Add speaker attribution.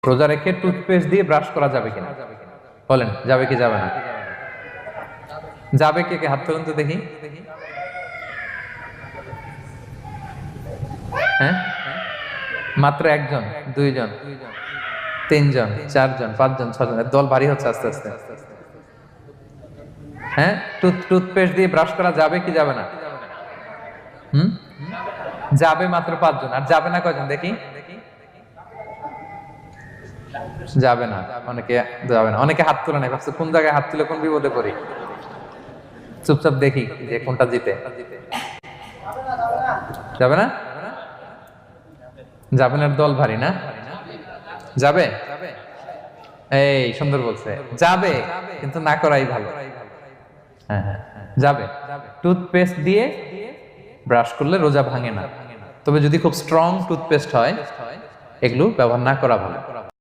Speaker 1: রোজা রেখে টুথপেস্ট দিয়ে ব্রাশ করা যাবে কিনা বলেন, যাবে কি যাবে না? যাবে। কে কে হাত তুলুন তো দেখি। হ্যাঁ, মাত্র একজন, দুইজন, তিনজন, চারজন, পাঁচজন, ছজন। দল ভারী হচ্ছে আস্তে আস্তে। হ্যাঁ, টুথপেস্ট দিয়ে ব্রাশ করা যাবে কি যাবে না? যাবে মাত্র পাঁচজন। আর যাবে না কয়জন দেখি? যাবে না। অনেকে যাবে না, অনেকে হাত তুলে নাই, ভাবছে কোন জায়গায় হাত তুলে কোন বিপদে পড়ি। চুপচাপ দেখি যে কোনটা জিতে। যাবে না? যাবে না, দল ভারী না? যাবে। এই সুন্দর বলছে, যাবে কিন্তু না করাই ভালো। হ্যাঁ হ্যাঁ, যাবে। টুথপেস্ট দিয়ে ব্রাশ করলে রোজা ভাঙে না, তবে যদি খুব স্ট্রং টুথপেস্ট হয় এগুলো ব্যবহার না করা ভালো।